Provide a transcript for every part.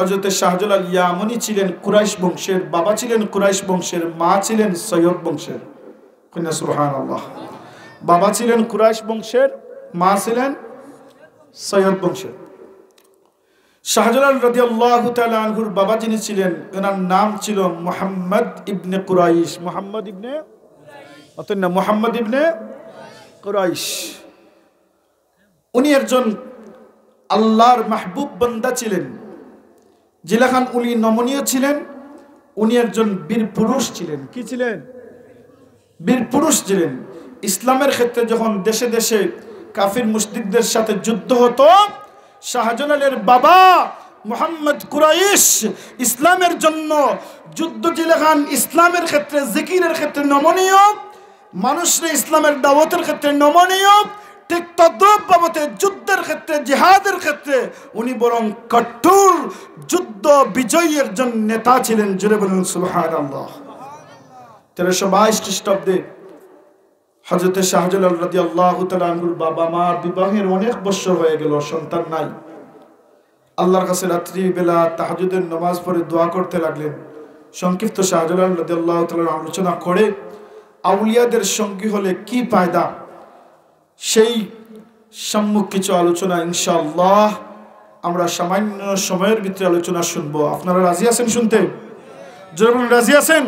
হযরত শাহজালাল ইয়ামানি ছিলেন কুরাইশ বংশের, বাবা ছিলেন কুরাইশ বংশের, মা ছিলেন সৈয়দ বংশের। কন্যা সুবহানাল্লাহ। বাবা ছিলেন কুরাইশ বংশের, মা ছিলেন সৈয়দ বংশের। শাহজালাল রাদিয়াল্লাহু তাআলা আনহুর বাবা যিনি ছিলেন, ওনার নাম ছিল মুহাম্মদ ইবনে কুরাইশ। মুহাম্মদ ইবনে অতনা মুহাম্মদ ইবনে কুরাইশ। উনি একজন আল্লাহর মাহবুব বান্দা ছিলেন। জিলাখান উনি নমনীয় ছিলেন। উনি একজন বীর পুরুষ ছিলেন। কি ছিলেন? বীর পুরুষ ছিলেন। ইসলামের ক্ষেত্রে যখন দেশে দেশে কাফির মুশরিকদের সাথে যুদ্ধ হতো, শাহজালালের বাবা মুহাম্মদ কুরাইশ ইসলামের জন্য যুদ্ধ জিলাখান, ইসলামের ক্ষেত্রে জিকিরের ক্ষেত্রে নমনীয়, মানুষরা ইসলামের দাওয়াতের ক্ষেত্রে নমনীয়, ঠিক তদ্রুপ বাবতে যুদ্ধের ক্ষেত্রে, জিহাদের ক্ষেত্রে উনি বরং কঠোর যুদ্ধ বিজয়ী একজন নেতা ছিলেন। জোরে বলুন সুবহানাল্লাহ। 1322 খ্রিস্টাব্দে হযরত শাহজালাল রাদিয়াল্লাহু তাআলা আনহুর বাবা মা বিবাহের অনেক বছর হয়ে গেল, সন্তান নাই। আল্লাহর কাছে রাত্রি বেলা তাহাজ্জুদের নামাজ পড়ে দোয়া করতে লাগলেন। সংক্ষিপ্ত শাহজালাল রাদিয়াল্লাহু তাআলা আলোচনা করে আউলিয়াদের সঙ্গী হলে কি ফায়দা, সেই সম্মুখ কিছু আলোচনা ইনশাআল্লাহ আমরা সামান্য সময়ের ভিতরে আলোচনা শুনবো। আপনারা রাজি আছেন শুনতে? জোরে বলুন রাজি আছেন?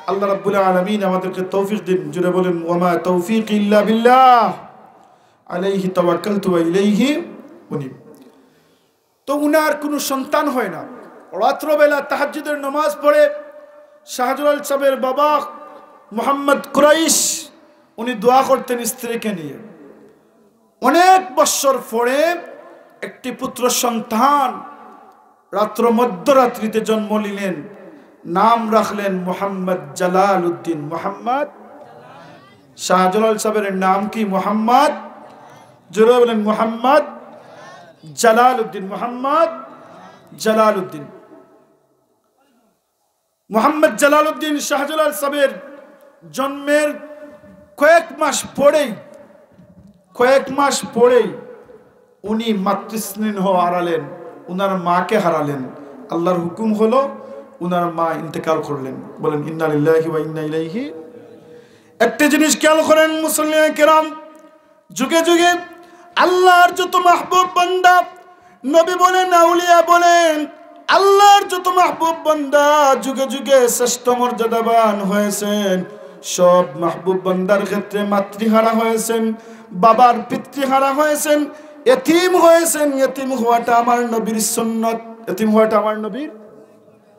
আল্লাহ রাব্বুল আলামিন আমাদেরকে তৌফিক দিন। জোরে বলেন ওয়ামা তৌফিক ইল্লা বিল্লাহ আলাইহি তাওয়াক্কালতু ওয়া ইলাইহি উনীব। তো উনার কোনো সন্তান হয় না। রাত্রবেলা তাহাজ্জুদের নামাজ পড়ে শাহজালাল সাহেবের বাবা মুহাম্মদ কুরাইশ উনি দোয়া করতেন স্ত্রীকে নিয়ে। অনেক বছর পরে একটি পুত্র সন্তান রাত্র মধ্যরাত্রিতে জন্ম নিলেন। নাম রাখলেন মুহাম্মদ জালাল উদ্দিন। মুহাম্মদ শাহজালাল সাহেবের নাম কি? মুহাম্মদ, জোরে বলেন মুহাম্মদ জালাল উদ্দিন। মুহাম্মদ জালাল উদ্দিন। মুহাম্মদ জালাল উদ্দিন শাহজালাল সাহেবের জন্মের কয়েক মাস পরেই উনি মাতৃস্নেহ হারালেন, উনার মাকে হারালেন। আল্লাহর হুকুম হলো উনার মা ইন্তেকাল করলেন। বলেন ইন্না লিল্লাহি ওয়া ইন্না ইলাইহি। একটা জিনিস খেয়াল করেন মুসলিম কেরাম, যুগে যুগে আল্লাহর যত মাহবুব বান্দা, নবী বলেন আউলিয়া বলেন, আল্লাহর যত মাহবুব বান্দা যুগে যুগে শ্রেষ্ঠ মর্যাদাবান হয়েছেন, সব মাহবুব বান্দার ক্ষেত্রে মাতৃহারা হয়েছেন, বাবার পিতৃহারা হয়েছেন, এতিম হয়েছেন। এতিম হওয়াটা আমার নবীর সুন্নত। এতিম হওয়াটা আমার নবীর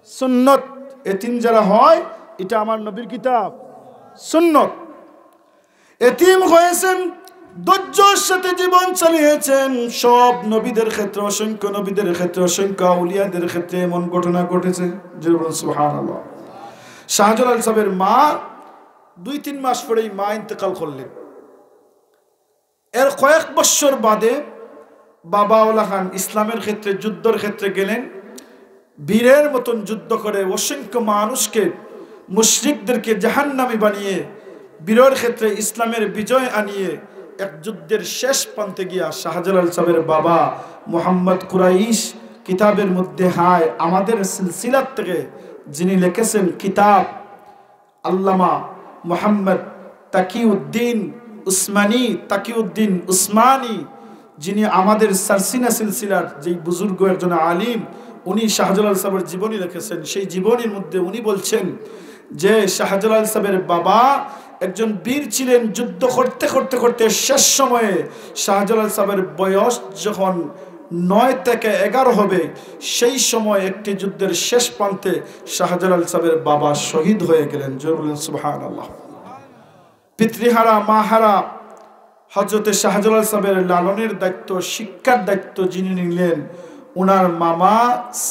সুন্নত। এতিম যারা হয় এটা আমার নবীর কিতাব সুন্নত। এতিম হয়েছেন, ধৈর্যের সাথে জীবন চালিয়েছেন। সব নবীদের ক্ষেত্রে, অসংখ্য নবীদের ক্ষেত্রে, অসংখ্য আউলিয়াদের ক্ষেত্রে এমন ঘটনা ঘটেছে। সুবহানাল্লাহ। শাহজালাল সাহেবের মা 2-3 মাস পরেই মা ইন্তেকাল করলেন। এর কয়েক বছর বাদে বাবা ওলা খান ইসলামের ক্ষেত্রে, যুদ্ধের ক্ষেত্রে গেলেন। বীরের মতন যুদ্ধ করে অসংখ্য মানুষকে, মুশরিকদেরকে জাহান্নামী বানিয়ে, বীরের ক্ষেত্রে ইসলামের বিজয় আনিয়ে এক যুদ্ধের শেষ প্রান্তে গিয়া শাহজালাল সাহেবের বাবা মুহাম্মদ কুরাইশ কিতাবের মধ্যে হায় আমাদের সিলসিলার থেকে যিনি লিখেছেন কিতাব, আল্লামা মুহাম্মদ তাকিউদ্দিন উসমানী, তাকিউদ্দিন উসমানী, যিনি আমাদের সারসিনা সিলসিলার যেই বুজুর্গ একজন আলিম, উনি শাহজালাল সাহেবের জীবনী লিখেছেন। সেই জীবনীর মধ্যে উনি বলছেন যে শাহজালাল সাহেবের বাবা একজন বীর ছিলেন। যুদ্ধ করতে করতে করতে শেষ সময়ে শাহজালাল সাহেবের বয়স যখন 9 থেকে 11 হবে, সেই সময় একটি যুদ্ধের শেষ প্রান্তে শাহজালাল সাহেবের বাবা শহীদ হয়ে গেলেন। জোরে বলেন সুবহানাল্লাহ। পিতৃহারা, মাহারা হযরতে শাহজালাল সাহেবের লালনের দায়িত্ব, শিক্ষার দায়িত্ব যিনি নিলেন, উনার মামা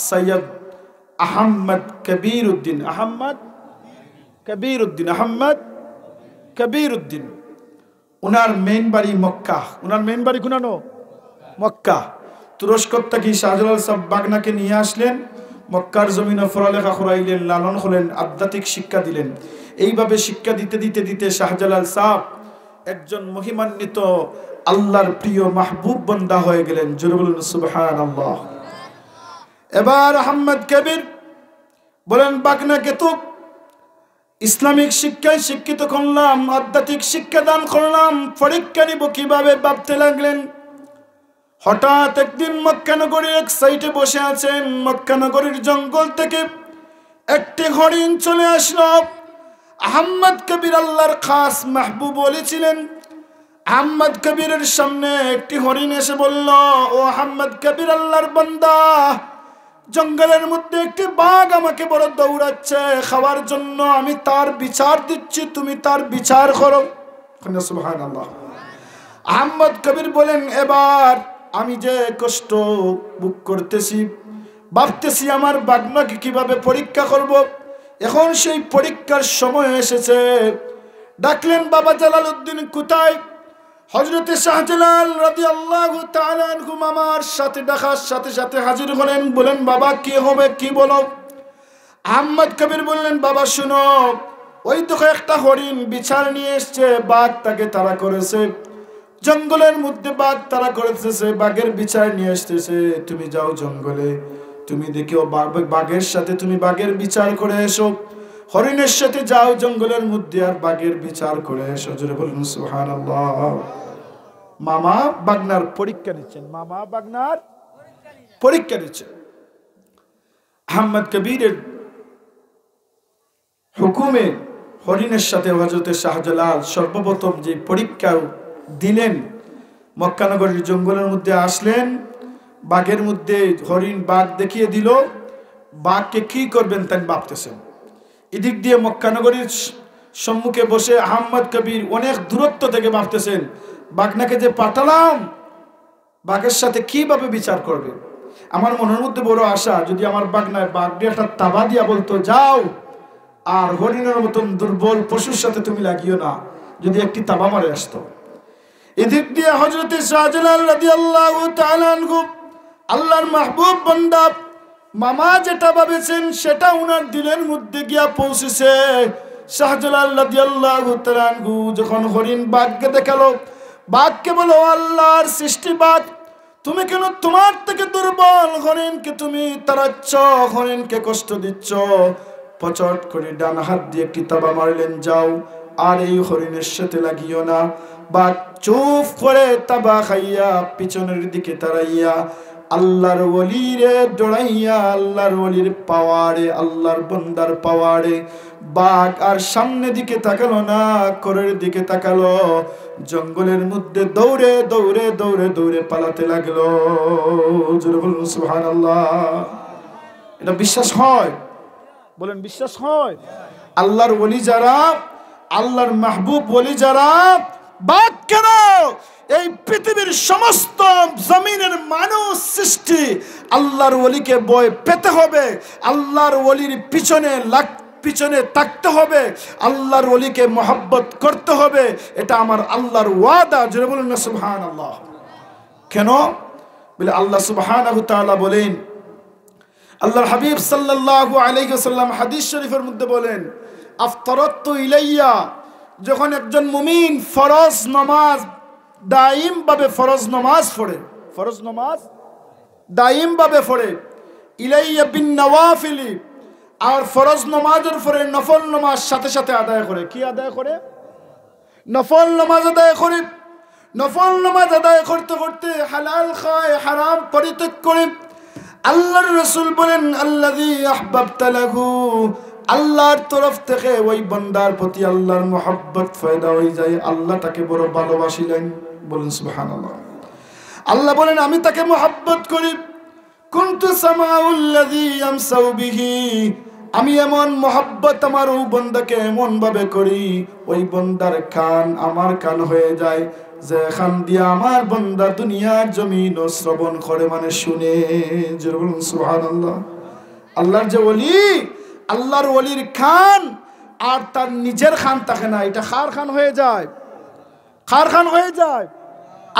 সৈয়দ আহমদ কবির উদ্দিন। আহমদ কবির উদ্দিন, আহমদ কবির উদ্দিন। উনার মেইন বাড়ি মক্কা। উনার মেইন বাড়ি কোনানো? মক্কা। তুরস্ক থেকে শাহজালাল সাহেব বাগনাকে নিয়ে আসলেন, মক্কার জমিনে পড়ালেখা করাইলেন, লালন হলেন, আধ্যাত্মিক শিক্ষা দিলেন। এইভাবে শিক্ষা দিতে দিতে দিতে শাহজালাল সাহেব একজন মহিমান্বিত আল্লাহর প্রিয় মাহবুব বান্দা হয়ে গেলেন। জোরে বলুন সুবহানাল্লাহ। এবার আহমদ কবির বলেন বাগনাকে তো ইসলামিক শিক্ষায় শিক্ষিত করলাম, আধ্যাত্মিক শিক্ষা দান করলাম, পরীক্ষা নিব কিভাবে ভাবতে লাগলেন। হঠাৎ একদিন মক্কানগরীর এক সাইডে বসে আছেন, মক্কানগরীর জঙ্গল থেকে একটি হরিণ চলে আসলো। আহমদ কবির আল্লাহর খাস মাহবুব বলেছিলেন। আহমদ কবিরের সামনে একটি হরিণ এসে বলল, ও আহমদ কবির আল্লাহর বান্দা, জঙ্গলের মধ্যে একটি বাঘ আমাকে বড় দৌড়াচ্ছে খাওয়ার জন্য, আমি তার বিচার দিচ্ছি, তুমি তার বিচার করো। সুবহানাল্লাহ। আহমদ কবির বলেন, এবার আমি যে কষ্ট ভোগ করতেছি, ভাবতেছি আমার বাগনাকে কিভাবে পরীক্ষা করব। এখন সেই পরীক্ষার সময় এসেছে। ডাকলেন, বাবা জালালউদ্দিন কোথায়? হযরতে শাহজালাল রাদিয়াল্লাহু তাআলা আনহু আমার সাথে ডাকার সাথে সাথে হাজির হলেন। বলেন, বাবা কি হবে, কি বলো? আহমদ কবির বললেন, বাবা শুনো, ওই দেখো একটা হরিণ বিচার নিয়ে এসছে, বাঘ তাকে তাড়া করেছে, জঙ্গলের মধ্যে বাঘ তাড়া করেছে, বাঘের বিচার নিয়ে আসতেছে। তুমি যাও জঙ্গলে, তুমি দেখো বাঘের সাথে তুমি বাঘের বিচার করে এসো। হরিণের সাথে যাও জঙ্গলের মধ্যে আর বাঘের বিচার করে এসো। জোরে বলুন সুবহানাল্লাহ। মামা বাগনার পরীক্ষা নিচ্ছেন, মামা বাগনার পরীক্ষা নিচ্ছেন। আহমদ কবিরের হুকুমে হরিণের সাথে হযরতে শাহজালাল সর্বপ্রথম যে পরীক্ষা দিলেন, মক্কানগরীর জঙ্গলের মধ্যে আসলেন, বাঘের মধ্যে হরিণ বাঘ দেখিয়ে দিল, বাঘকে কি করবেন তাই ভাবতেছেন। এদিক দিয়ে মক্কানগরীর সম্মুখে বসে আহমদ কবির অনেক দূরত্ব থেকে ভাবতেছেন, বাঘনাকে যে পাঠালাম, বাঘের সাথে কিভাবে বিচার করবে। আমার মনের মধ্যে বড় আশা, যদি আমার বাঘনায় বাঘ দিয়ে একটা তাবা দিয়া বলতো, যাও আর হরিণের মতন দুর্বল পশুর সাথে তুমি লাগিও না, যদি একটি তাবা মারে আসতো। এদিক দিয়ে হযরতে শাহজালাল রাদিয়াল্লাহু তাআলা আনহু আল্লাহর মাহবুব বান্দা মামা যেটা ভাবেছেন সেটা উনার দিলের মধ্যে গিয়া পৌঁছেছে। শাহজালাল রাদিয়াল্লাহু তাআলা আনহু যখন হরিণ বাঘকে দেখালো, বাঘকে বলো, আল্লাহর সৃষ্টি বাঘ, তুমি কেন তোমার থেকে দুর্বল হরিণকে তুমি তাড়াচ্ছ, হরিণকে কষ্ট দিচ্ছ। পচট করে ডান হাত দিয়ে একটি তাবা মারলেন, যাও আর এই হরিণের সাথে লাগিও না। বাঘ চুপ করে তাবা খাইয়া পিছনের দিকে তাড়াইয়া আল্লাহর ওলিরে দৌড়াইয়া, আল্লাহর ওলির পাওয়ারে, আল্লাহর বান্দার পাওয়ারে বাঘ আর সামনে দিকে তাকালো না, করের দিকে তাকালো, জঙ্গলের মধ্যে দৌড়ে দৌড়ে দৌড়ে দৌড়ে পালাতে লাগলো। জোরে বলুন সুবহানাল্লাহ। এটা বিশ্বাস হয়? বলেন বিশ্বাস হয়? আল্লাহর ওলি যারা, আল্লাহর মাহবুব ওলি যারা, বাঘ কেন, এই পৃথিবীর সমস্ত জমিনের মানুষ সৃষ্টি আল্লাহর ওলিকে ভয় পেতে হবে, আল্লাহর ওলির পিছনে থাকতে হবে, আল্লাহর ওলিকে মহব্বত করতে হবে। এটা আমার আল্লাহর ওয়াদা। জোরে বলুন না সুবহানাল্লাহ। কেন বলে আল্লাহ সুবহানাহু তাআলা বলেন, আল্লাহর হাবিব সাল্লাল্লাহু আলাইহি ওয়াসাল্লাম হাদিস শরীফের মধ্যে বলেন, আফতারাতু ইলাইয়া, যখন একজন মুমিন ফরজ নামাজ দাইম ভাবে ফরজ নামাজ পড়ে, ফরজ নামাজ দাইম ভাবে পড়ে, ইলাইয়া বিন নওয়াফিলি, আর ফরজ নামাজের পরে নফল নামাজ সাথে সাথে আদায় করে। কি আদায় করে? নফল নামাজ আদায় করে। নফল নামাজ আদায় করতে করতে হালাল খায়, হারাম পরিত্যাগ করে। আল্লাহর রাসূল বলেন, আল্লাযী আহবাবতা লাহু, আল্লাহর তরফ থেকে ওই বান্দার প্রতি আল্লাহর মহব্বত পয়দা হয়ে যায়, আল্লাহ তাকে বড় ভালোবাসিলেন। বলেন সুবহানাল্লাহ। আল্লাহ বলেন, আমি তাকে মহব্বত করি। কুনতু সামাউল্লাযী ইয়ামসাউ বিহি, আমি এমন মহব্বত আমার ওই বান্দাকে এমন ভাবে করি, ওই বান্দার কান আমার কান হয়ে যায়, যে খান দিয়া আমার বান্দা দুনিয়ার জমিন শ্রবণ করে, মানে শুনে। জোরে বলুন সুবহানাল্লাহ। আল্লাহর যে ওলি, আল্লাহর ওলির খান আর তার নিজের খান থাকে না, এটা কার খান হয়ে যায়? কার খান হয়ে যায়?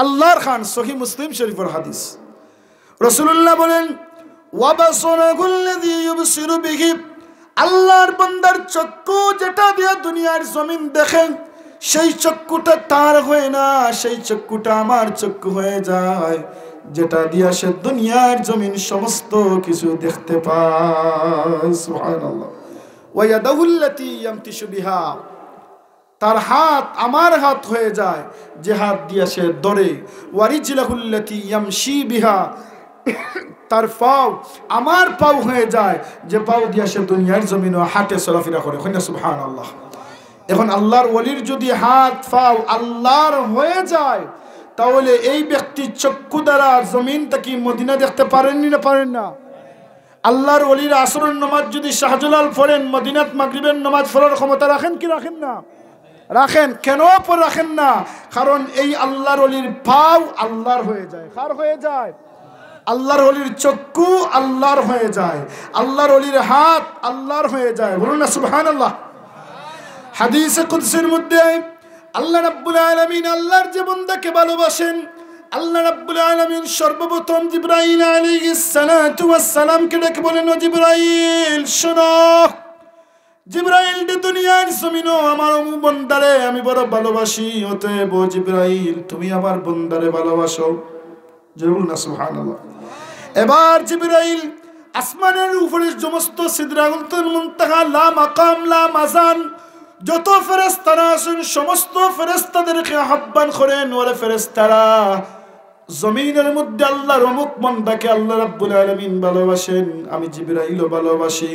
আল্লাহর খান। সহিহ মুসলিম শরীফের হাদিস। রাসূলুল্লাহ বলেন, ওয়াবাসরাহুল্লাযী ইউবসিরু বিহি, আল্লাহর বান্দার চক্ষু যেটা দিয়ে দুনিয়ার জমিন দেখেন, সেই চক্ষুটা তার হয় না, সেই চক্ষুটা আমার চক্ষু হয়ে যায়। যেটা দিয়া সে দুনিয়ার জমিন সমস্ত কিছু দেখতে পায়। সুবহানাল্লাহ। ওয়া ইয়াদাহুল্লাতী ইয়ামতিশু বিহা, তার হাত আমার হাত হয়ে যায় যে হাত দিয়া সে দৌড়ে। ওয়া রিজলাহুল্লাতী ইয়ামশি বিহা, তার পাও আমার পাও হয়ে যায় যে পাও দিয়া সে দুনিয়ার জমিনে হাঁটে চলাফেরা করে। সুবহানাল্লাহ। এখন আল্লাহর ওলির যদি হাত পাও আল্লাহর হয়ে যায়, তাহলে এই ব্যক্তি চক্ষু দ্বারা জমিনটা কি মদিনা দেখতে পারেননি না পারেন না? আল্লাহর ওলির আসরের নামাজ যদি শাহজালাল পড়েন, মদিনাত মাগরিবের নামাজ পড়ার ক্ষমতা রাখেন কি রাখেন না? রাখেন। কেন পর রাখেন না? কারণ এই আল্লাহর ওলির পাও আল্লাহর হয়ে যায়। কার হয়ে যায়? আল্লাহর ওলির চক্ষু আল্লাহর হয়ে যায়, আল্লাহর ওলির হাত আল্লাহর হয়ে যায়। বলুন না সুবহানাল্লাহ। হাদিসে কুদসির মধ্যে আল্লাহ রাব্বুল আলামিন আল্লাহর যে বান্দাকে ভালোবাসেন, আল্লাহ রাব্বুল আলামিন সর্বপ্রথম জিবরাইল আলাইহিস সালাতু ওয়াস সালামকে ডেকে বলেন, ও জিবরাইল শোনো, জিবরাইল যে দুনিয়ার জমিনে আমার বান্দারে আমি বড় ভালোবাসি, অতএব ও জিবরাইল তুমি আমার বান্দারে ভালোবাসো। জরুর না সুবহানাল্লাহ। এবার জিবরাইল আসমানের উপরে সমস্ত সিদরাতুল মুনতাহা, লা মাকাম লা মাজান, যত ফেরেশতারা আছেন সমস্ত ফেরেশতাদেরকে আহ্বান করেন, ওরে ফেরেশতারা জমিনের মধ্যে আল্লাহর অমুক বান্দাকে আল্লাহ রাব্বুল আলামিন ভালোবাসেন, আমি জিবরাইলও ভালোবাসি।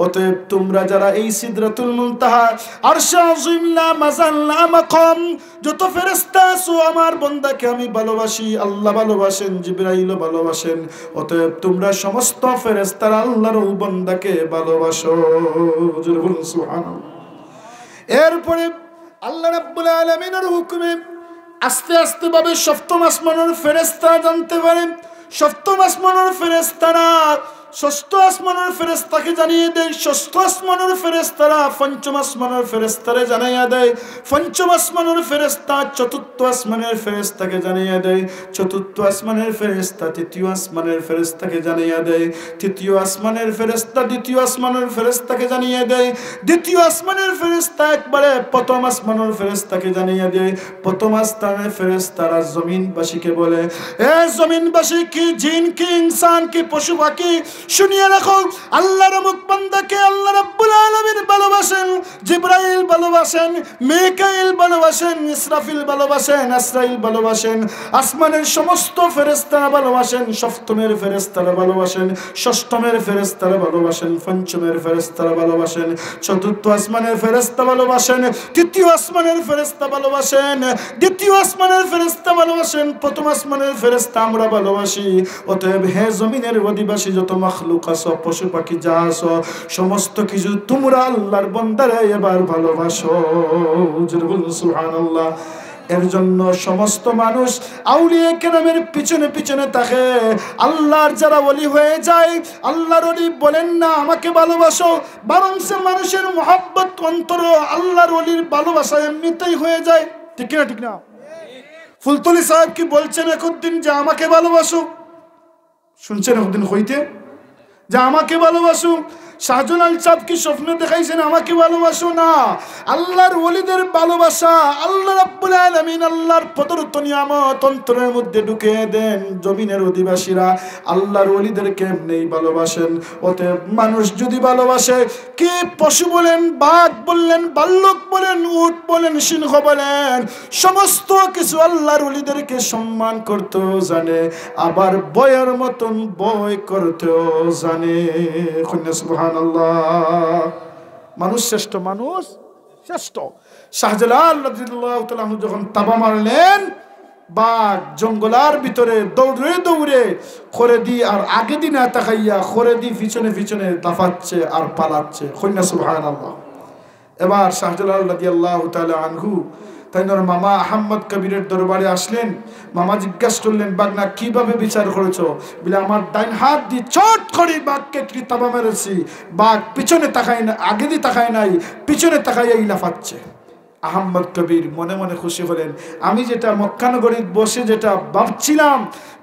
অতএব তোমরা যারা এই সিদরাতুল মুনতাহা, আরশে আযীম, লা মাজান লা মাকাম, যত ফেরেশতা আছো আমার বান্দাকে আমি ভালোবাসি, আল্লাহ ভালোবাসেন, জিবরাইলও ভালোবাসেন। অতএব তোমরা সমস্ত ফেরেশতারা আল্লাহর ওই বান্দাকে ভালোবাসো। জোরে বলুন সুবহানাল্লাহ। এরপরে আল্লাহ রাব্বুল আলামিনের হুকুমে আস্তে আস্তে ভাবে সপ্তম আসমানের ফেরেশতারা জানতে পারেন। সপ্তম আসমানের ফেরেশতারা ষষ্ঠ আসমানের ফেরেশতাকে জানিয়ে দেয়, ষষ্ঠ আসমানের ফেরেশতারা পঞ্চম আসমানের ফেরেশতারে জানিয়ে দেয়, পঞ্চম আসমানের ফেরেশতা চতুর্থ আসমানের ফেরেশতাকে জানিয়ে দেয়, চতুর্থ আসমানের ফেরেশতা তৃতীয় আসমানের ফেরেশতাকে জানিয়ে দেয়, তৃতীয় আসমানের ফেরেশতা দ্বিতীয় আসমানের ফেরেশতাকে জানিয়ে দেয়, দ্বিতীয় আসমানের ফেরেশতা একবারে প্রথম আসমানের ফেরেশতাকে জানিয়ে দেয়। প্রথম আসমানের ফেরেশতারা জমিনবাসীকে বলে, এ জমিনবাসী কি জিন কি ইনসান কি পশু পাখি, শুনিয়ে রাখো আল্লাহর অমুক বান্দাকে আল্লাহ রাব্বুল আলামিন ভালোবাসেন, জিবরাইল ভালোবাসেন, মিকাইল ভালোবাসেন, ইসরাফিল ভালোবাসেন, আসরাইল ভালোবাসেন, আসমানের সমস্ত ফেরেশতারা ভালোবাসেন, সপ্তমের ফেরেশতারা ভালোবাসেন, ষষ্ঠমের ফেরেশতারা ভালোবাসেন, পঞ্চমের ফেরেশতারা ভালোবাসেন, চতুর্থ আসমানের ফেরেশতা ভালোবাসেন, তৃতীয় আসমানের ফেরেশতা ভালোবাসেন, দ্বিতীয় আসমানের ফেরেশতা ভালোবাসেন, প্রথম আসমানের ফেরেশতা আমরা ভালোবাসি। অতএব হে জমিনের অধিবাসী যত মাখলুক আছো, পশু পাখি যা আছো, সমস্ত কিছু তোমরা আল্লাহর বান্দারে এবার ভালোবাসো। সুবহানাল্লাহ। এর জন্য সমস্ত মানুষ আউলিয়া কেরামের পিছনে পিছনে থাকে। আল্লাহর যারা ওলি হয়ে যায়, আল্লাহর ওলি বলেন না আমাকে ভালোবাসো, বরং সে মানুষের মহব্বত অন্তর আল্লাহর ওলির ভালোবাসা এমনিতেই হয়ে যায়। ঠিক না? ঠিক না? ফুলতলি সাহেব কি বলছেন একদিন যে আমাকে ভালোবাসো? শুনছেন একদিন হইতে যে আমাকে ভালোবাসো? শাহজালাল সাহেব কি স্বপ্ন দেখাইছেন আমাকে ভালোবাসো? না, আল্লাহর ওলিদের ভালোবাসা আল্লাহ রাব্বুল আলামিন আল্লাহর প্রদত্ত নিয়ামত অন্তরের মধ্যে ঢুকে দেন। জমিনের অধিবাসীরা আল্লাহর ওলিদেরকে এমনিই ভালোবাসেন। অতএব মানুষ যদি ভালোবাসে, কি পশু বলেন, বাঘ বললেন, ভাল্লুক বলেন, উট বলেন, সিংহ বলেন, সমস্ত কিছু আল্লাহর ওলিদেরকে সম্মান করতেও জানে, আবার বয়ের মতন বয় করতেও জানে। সুবহানাল্লাহ। মানুষ শ্রেষ্ঠ, মানুষ শ্রেষ্ঠ। শাহজালাল রাদিয়াল্লাহু তাআলা যখন তাবা মারলেন, বাঘ জঙ্গলার ভিতরে দৌড়ে দৌড়ে খরেদি আর আগে দিন তাকাইয়া খরেদি পিছনে পিছনে লাফাচ্ছে আর পালাচ্ছে। সুবহানাল্লাহ। এবার শাহজালাল রাদিয়াল্লাহু তাআলা আনহু তাই মামা আহমদ কবিরের দরবারে আসলেন। মামা জিজ্ঞাসা করলেন, বাগনা কিভাবে বিচার করেছো? বলে আমার ডাইন হাত দিয়ে চট করে বাঘকে তাবা মেরেছি, বাঘ পিছনে তাকায় না, আগে দিয়ে তাকায় নাই, পিছনে তাকাইয়াই লাফাচ্ছে। আহমদ কবির মনে মনে খুশি হলেন, আমি যেটা মক্কানগরীর বসে যেটা ভাবছিলাম,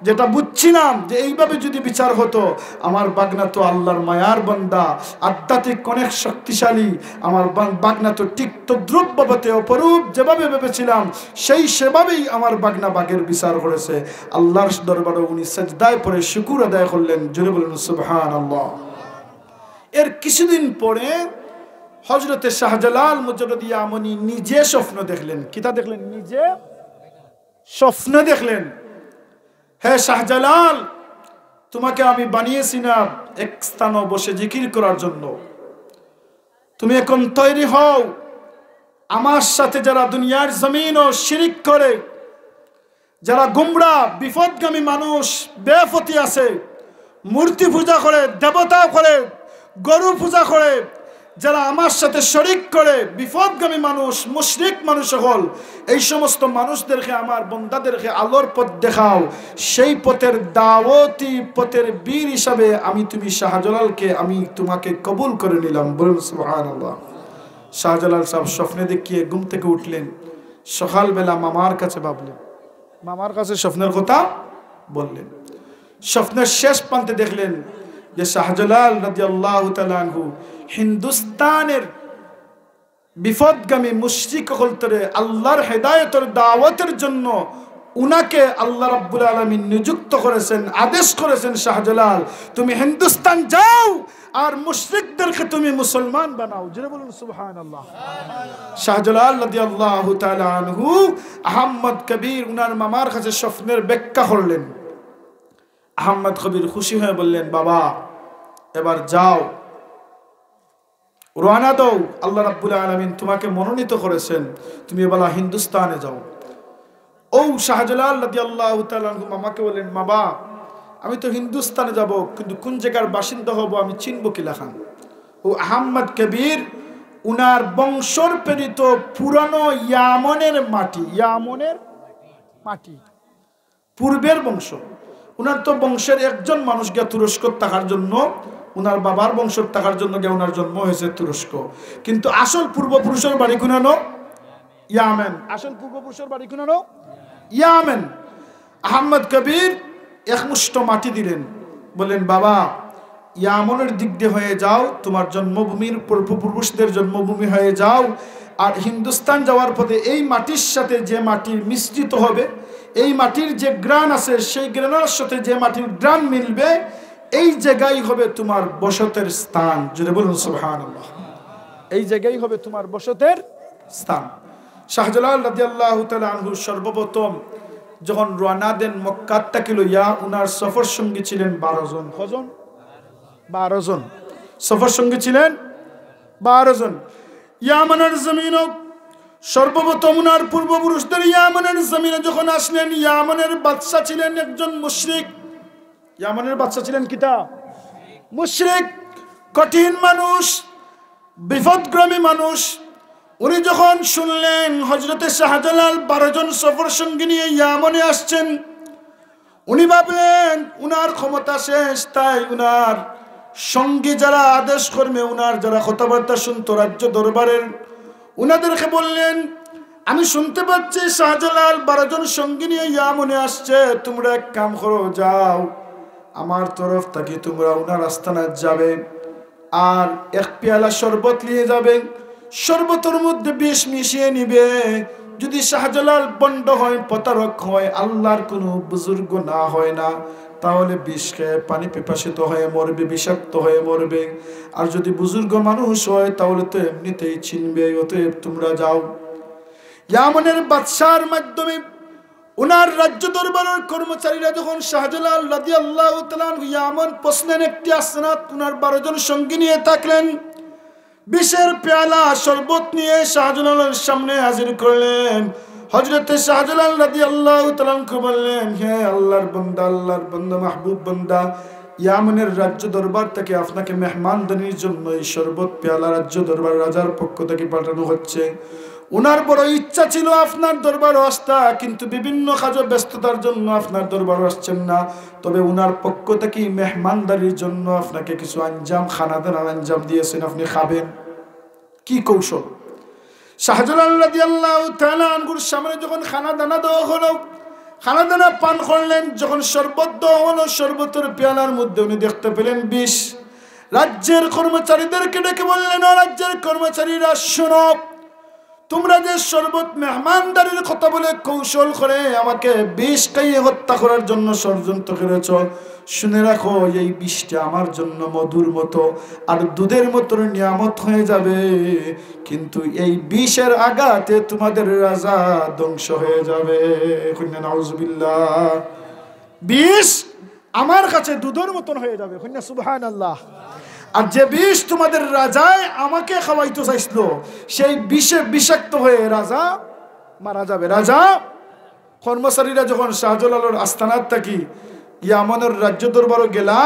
যেটা বুঝছিলাম যে এইভাবে যদি বিচার হতো, আমার বাগনা তো আল্লাহর মায়ার বান্দা, আধ্যাত্মিক অনেক শক্তিশালী, আমার বাগনা তো ঠিক তদ্রুপ বাবতে অপরূপ, যেভাবে ভেবেছিলাম সেই সেভাবেই আমার বাগনা বাগের বিচার করেছে। আল্লাহর দরবারে উনি সাজদায় পড়ে শুকর আদায় করলেন। জোরে বলুন সুবহানাল্লাহ। এর কিছুদিন পরে হযরতে শাহজালাল মুজাদ্দিদ ইয়ামানি নিজে স্বপ্ন দেখলেন। কিতা দেখলেন? নিজে স্বপ্ন দেখলেন, হে শাহজালাল, তোমাকে আমি বানিয়েছি না এক স্থানে বসে জিকির করার জন্য, তুমি এখন তৈরি হও, আমার সাথে যারা দুনিয়ার জমিন ও শিরিক করে, যারা গুমরা বিপদগামী মানুষ, বেফতি আছে, মূর্তি পূজা করে, দেবতা করে, গরু পূজা করে, যারা আমার সাথে শরিক করে, বিপদগামী মানুষ, মুশরিক মানুষ হল, এই সমস্ত মানুষদেরকে, আমার বান্দাদেরকে আলোর পথ দেখাও। সেই পথের দাওয়াতি পথের বীর হিসাবে আমি তুমি শাহজালালকে আমি তোমাকে কবুল করে নিলাম। বলুন সুবহানাল্লাহ। শাহজালাল সাহেব স্বপ্নে দেখিয়ে ঘুম থেকে উঠলেন, সকালবেলা মামার কাছে ভাবলেন, মামার কাছে স্বপ্নের কথা বললেন। স্বপ্নের শেষ প্রান্তে দেখলেন যে শাহজালাল রাদিয়াল্লাহু তাআলা আনহু হিন্দুস্তানের বিপদগামী মুশরিক হলতরে আল্লাহর হেদায়েতের দাওয়াতের জন্য উনাকে আল্লাহ রাব্বুল আলামিন নিযুক্ত করেছেন, আদেশ করেছেন, শাহজালাল তুমি হিন্দুস্তান যাও আর মুশরিকদেরকে তুমি মুসলমান বানাও। জোরে বলুন সুবহানাল্লাহ। শাহজালাল রাদিয়াল্লাহু তাআলা আনহু আহমদ কবির উনার মামার কাছে স্বপ্নের ব্যাখ্যা করলেন। আহমদ কবির খুশি হয়ে বললেন, বাবা এবার যাও, রওনা দাও, আল্লাহ রাব্বুল আলামিন তোমাকে মনোনীত করেছেন, তুমি এবার হিন্দুস্তানে যাও। ও শাহজালাল রাদিয়াল্লাহু তাআলা আনহু মামাকে বললেন, বাবা আমি তো হিন্দুস্তানে যাব, কিন্তু কোন জায়গার বাসিন্দা হব আমি চিনব কি লেখান? ও আহমদ কবির উনার বংশর প্রেরিত পুরানো ইয়ামনের মাটি, ইয়ামনের মাটি, পূর্বের বংশ। উনার তো বংশের একজন মানুষ গিয়া তুরস্ক থাকার জন্য, উনার বাবার বংশ থাকার জন্য গিয়ে উনার জন্ম হয়েছে তুরস্ক, কিন্তু আসল পূর্বপুরুষের বাড়ি কোনানো? ইয়ামেন। আসল পূর্বপুরুষের বাড়ি কোনানো? ইয়ামেন। আহমদ কবির একমুষ্ট মাটি দিলেন, বললেন, বাবা ইয়ামনের দিক দিয়ে হয়ে যাও, তোমার জন্মভূমির পূর্বপুরুষদের জন্মভূমি হয়ে যাও, আর হিন্দুস্তান যাওয়ার পথে এই মাটির সাথে যে মাটির মিশ্রিত হবে, এই মাটির যে গ্রান আছে, সেই গ্রানের সাথে যে মাটির গ্রান মিলবে, এই জায়গায় হবে তোমার বসতের স্থান। জোরে বলুন সুবহানাল্লাহ। এই জায়গায় হবে তোমার বসতের স্থান। শাহজালাল রাদিয়াল্লাহু তাআলা আনহু সর্বপ্রথম যখন রওনা দেন মক্কা থেকে লইয়া, উনার সফর সঙ্গী ছিলেন 12 জন। কজন? 12 জন সফর সঙ্গী ছিলেন, 12 জন। ইয়ামানের জমিন সর্বপ্রথম উনার পূর্বপুরুষদের ইয়ামানের জমিনে যখন আসলেন, ইয়ামানের বাদশা ছিলেন একজন মুশরিক। ইয়ামানের বাদশা ছিলেন কিতা? মুশরিক, কঠিন মানুষ, বিপদগ্রামী মানুষ। উনি যখন শুনলেন হযরতে শাহজালাল 12 জন সফর সঙ্গী নিয়ে ইয়ামনে আসছেন, উনি ভাবলেন উনার ক্ষমতা শেষ, তাই উনার সঙ্গী যারা আদেশ কর্মে, উনার যারা কথাবার্তা শুনতো রাজ্য দরবারের, উনাদেরকে বললেন, আমি শুনতে পাচ্ছি শাহজালাল 12 জন সঙ্গী নিয়ে ইয়ামনে আসছে, তোমরা এক কাম করো, যাও আমার তরফ থেকে তোমরা উনার আস্তানায় যাবে, আর এক পেয়ালা শরবত নিয়ে যাবে, শরবতের মধ্যে বিষ মিশিয়ে নিবে। যদি শাহজালাল বন্ড হয়, প্রতারক হয়, আল্লাহর কোনো বুজুর্গ না হয় না, তাহলে বিষ খেয়ে পানি পিপাসিত হয়ে মরবে, বিষাক্ত হয়ে মরবে। আর যদি বুজুর্গ মানুষ হয় তাহলে তো এমনিতেই চিনবে। অতএব তোমরা যাও। ইয়ামনের বাদশার মাধ্যমে উনার রাজ্য দরবারের কর্মচারীরা যখন শাহজালাল রাদিয়াল্লাহু তাআলা ইয়ামন পৌঁছলেন, একটি আসনাত উনার 12 জন সঙ্গী নিয়ে থাকলেন, বিষের পেয়ালা শরবত নিয়ে শাহজালালের সামনে হাজির করলেন। হযরতে শাহজালাল রাদিয়াল্লাহু তাআলা বললেন, হে আল্লাহর বান্দা, আল্লাহর বান্দা, মাহবুব বান্দা, ইয়ামনের রাজ্য দরবার থেকে আপনাকে মেহমানদানির জন্য এই শরবত পেয়ালা রাজ্য দরবার রাজার পক্ষ থেকে পাঠানো হচ্ছে। উনার বড় ইচ্ছা ছিল আপনার দরবারে আসতা, কিন্তু বিভিন্ন কাজে ব্যস্ততার জন্য আপনার দরবারে আসছেন না। তবে উনার পক্ষ থেকে মেহমানদারির জন্য আপনাকে কিছু আঞ্জাম, খানাদানার আঞ্জাম দিয়েছেন, আপনি খাবেন। কি কৌশল! শাহজালাল রাদিয়াল্লাহু তাআলা আনহুর সামনে যখন খানা দানা দেওয়া হলো, খানা দানা পান করলেন, যখন শরবত দেওয়া হলো, শরবতের পেয়ালার মধ্যে উনি দেখতে পেলেন বিষ। রাজ্যের কর্মচারীদেরকে ডেকে বললেন, ও রাজ্যের কর্মচারীরা শোনো, তোমরা যে শরবত মেহমানদারির কথা বলে কৌশল করে আমাকে বিষ খাইয়ে হত্যা করার জন্য ষড়যন্ত্র করেছ, শুনে রাখো এই বিষটা আমার জন্য মধুর মতো আর দুধের মতো নিয়ামত হয়ে যাবে, কিন্তু এই বিষের আঘাতে তোমাদের রাজা ধ্বংস হয়ে যাবে। নাউজুবিল্লাহ। বিষ আমার কাছে দুধের মতন হয়ে যাবে, সুবহানাল্লাহ। আর যে বিষ তোমাদের রাজায় আমাকে খাওয়াইতে চাইছিল, সেই বিষে বিষাক্ত হয়ে রাজা মারা যাবে। রাজা কর্মচারীরা যখন শাহজালালের আস্তানার থাকি ইয়ামনের রাজ্য দরবারও গেলা,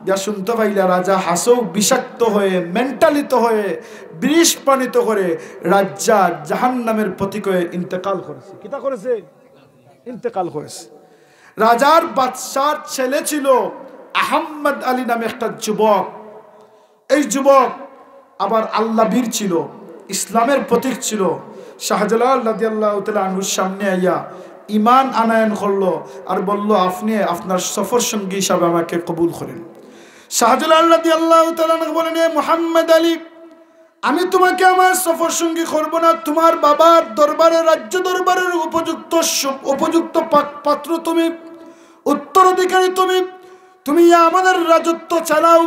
যা শুনতে পাইলা রাজা হাসৌ বিষাক্ত হয়ে মেন্টালিত হয়ে বিষ পানিত করে রাজা জাহান্নামের প্রতীক হয়ে ইন্তেকাল করেছে। কিতা করেছে? ইন্তেকাল করেছে। রাজার বাদশার ছেলে ছিল আহমদ আলী নামে একটা যুবক। এই যুবক আবার আল্লাহবীর ছিল, ইসলামের প্রতীক ছিল। শাহজালাল রাদিয়াল্লাহু তাআলা আনহুর সামনে আইয়া ইমান আনায়ন করলো আর বলল, আপনি আপনার সফর সঙ্গী হিসাবে আমাকে কবুল করেন। শাহজালাল রাদিয়াল্লাহু তাআলা বলেন, মুহাম্মদ আলী, আমি তোমাকে আমার সফর সঙ্গী করব না। তোমার বাবার দরবারে, রাজ্য দরবারের উপযুক্ত পাত্র তুমি, উত্তরাধিকারী তুমি। তুমি আমাদের রাজত্ব চালাও,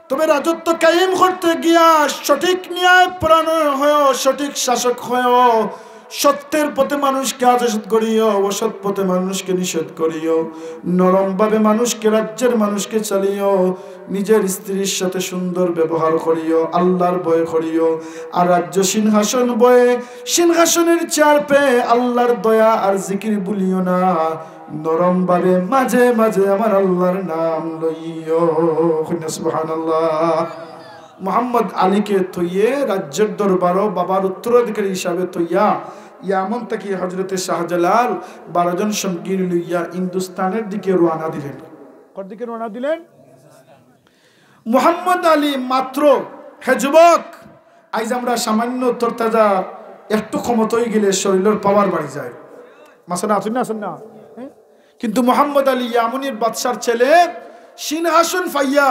তবে রাজত্ব কায়েম করতে গিয়া সঠিক ন্যায় পরায়ণ হয়, সঠিক শাসক হয়, সত্যের পথে মানুষকে আদেশ করিও, অসৎ পথে মানুষকে নিষেধ করিও, নরমভাবে মানুষকে, রাজ্যের মানুষকে চালিও, নিজের স্ত্রীর সাথে সুন্দর ব্যবহার করিও, আল্লাহর ভয় করিও, আর রাজ্য সিংহাসন বয়ে সিংহাসনের চার পেয়ে আল্লাহর দয়া আর জিকির ভুলিও না, নরমভাবে মাঝে মাঝে আমার আল্লাহর নাম লইও। সুবহানাল্লাহ। মুহাম্মদ আলীকে থইয়ে রাজ্যের দরবারও বাবার উত্তরাধিকারী হিসাবে থইয়া ইয়ামন থেকে হযরতে শাহজালাল 12 জন সঙ্গী লইয়া হিন্দুস্তানের দিকে রওনা দিলেন। কোন দিকে রওনা দিলেন? মুহাম্মদ আলী মাত্র, হে যুবক, আজ আমরা সামান্য তরতাজা একটু ক্ষমতায় গেলে শরীরের পাওয়ার বাড়ি যায়, মাসানা আছেন না? কিন্তু মুহাম্মদ আলী ইয়ামনের বাদশার ছেলে, সিংহাসন পাইয়া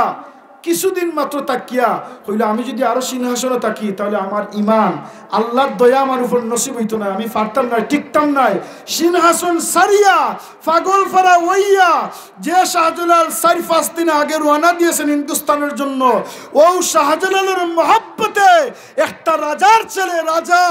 কিছুদিন মাত্র তাকিয়া হইল, আমি যদি আরো সিংহাসনে থাকি তাহলে আমার ইমান, আল্লাহর দয়া আমার উপর নসিব হইতো না, আমি পারতাম না, টিকতাম নাই। সিংহাসন সারিয়া পাগল ফারা হইয়া যে শাহজালাল 4-5 দিন আগে রওনা দিয়েছেন হিন্দুস্তানের জন্য, ও শাহজালালের মহব্বতে একটা রাজার ছেলে, রাজা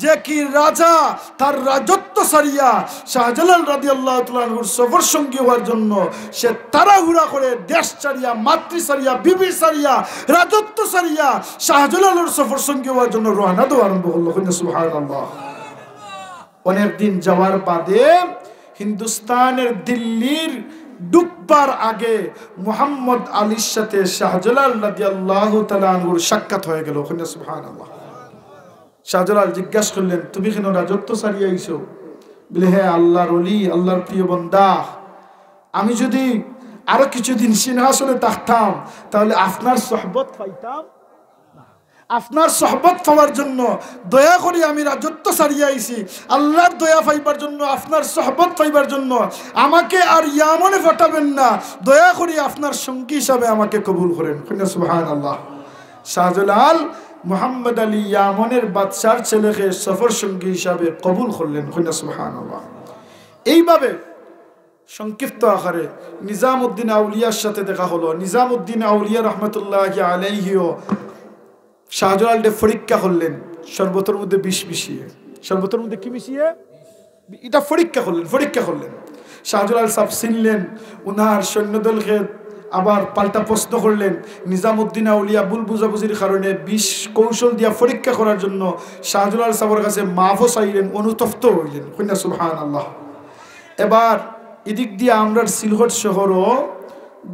যে কি রাজা, তার রাজত্ব সারিয়া শাহজালাল রাদিয়াল্লাহু তাআলা আনহুর সফর সঙ্গী হওয়ার জন্য সে তাড়াহুড়া করে দেশ ছাড়িয়া, মাতৃ ছাড়িয়া, বিবি সারিয়া, রাজত্ব সারিয়া শাহজালালের সফর সঙ্গী হওয়ার জন্য রওনা দেওয়া আরম্ভ করলো। সুবহানাল্লাহ। অনেক দিন যাওয়ার বাদে হিন্দুস্তানের দিল্লির ডুববার আগে মুহাম্মদ আলীর সাথে শাহজালাল রাদিয়াল্লাহু তাআলা আনহুর সাক্ষাৎ হয়ে গেল। সুবহানাল্লাহ। শাহজালাল জিজ্ঞাসা করলেন, তুমি কেন রাজত্ব সারিয়া আইছো? বলে, হ্যাঁ, আল্লাহর ওলি, আল্লাহর প্রিয় বান্দা, আমি যদি আরো কিছুদিন সিংহাসনে থাকতাম তাহলে আপনার সোহবত পাইতাম না। আপনার সোহবত পাওয়ার জন্য দয়া করে আমি রাজত্ব ছাড়িয়ে আইছি, আল্লাহর দয়া পাইবার জন্য, আপনার সোহবত পাইবার জন্য আমাকে আর ইয়ামনে পাঠাবেন না, দয়া করে আপনার সঙ্গী হিসাবে আমাকে কবুল করেন। সুবহানাল্লাহ। শাহজালাল মুহাম্মদ আলী ইয়ামনের বাদশার ছেলেকে সফর সঙ্গী হিসাবে কবুল করলেন। সুবহানাল্লাহ। এইভাবে সংক্ষিপ্ত আকারে নিজামউদ্দিন আউলিয়ার সাথে দেখা হলো। নিজামউদ্দিন আউলিয়া রহমতুল্লাহি আলাইহিও শাহজালালকে পরীক্ষা করলেন শরবতের মধ্যে বিষ মিশিয়ে। শরবতের মধ্যে কি মিশিয়ে? এটা পরীক্ষা করলেন। শাহজালাল সাহেব চিনলেন, উনার সৈন্যদলকে আবার পাল্টা প্রশ্ন করলেন। নিজামউদ্দিন আউলিয়া ভুল বুঝাবুঝির কারণে বিষ কৌশল দিয়া পরীক্ষা করার জন্য শাহজালাল সাহেবের কাছে মাফও চাইলেন, অনুতপ্ত হইলেন। সুবহানাল্লাহ। এবার এদিক দিয়ে আমরা সিলহট শহরও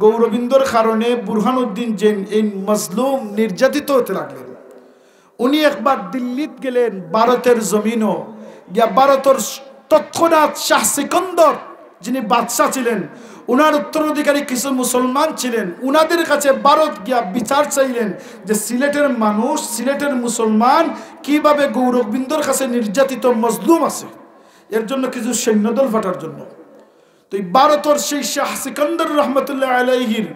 গৌরবিন্দর কারণে বুরহানুদ্দিন জৈন এই মজলুম নির্যাতিত হতে লাগলেন। উনি একবার দিল্লিত গেলেন, ভারতের জমিনও গিয়া ভারতের তৎক্ষণাৎ শাহ সিকন্দর যিনি বাদশাহ ছিলেন উনার উত্তরাধিকারী কিছু মুসলমান ছিলেন, উনাদের কাছে ভারত গিয়া বিচার চাইলেন যে সিলেটের মানুষ, সিলেটের মুসলমান কিভাবে গৌরববিন্দুর কাছে নির্যাতিত মজলুম আছে, এর জন্য কিছু সৈন্যদল ফাটার জন্য। তো ভারতের সেই শাহ সিকান্দার রহমতুল্লাহ আলাইহির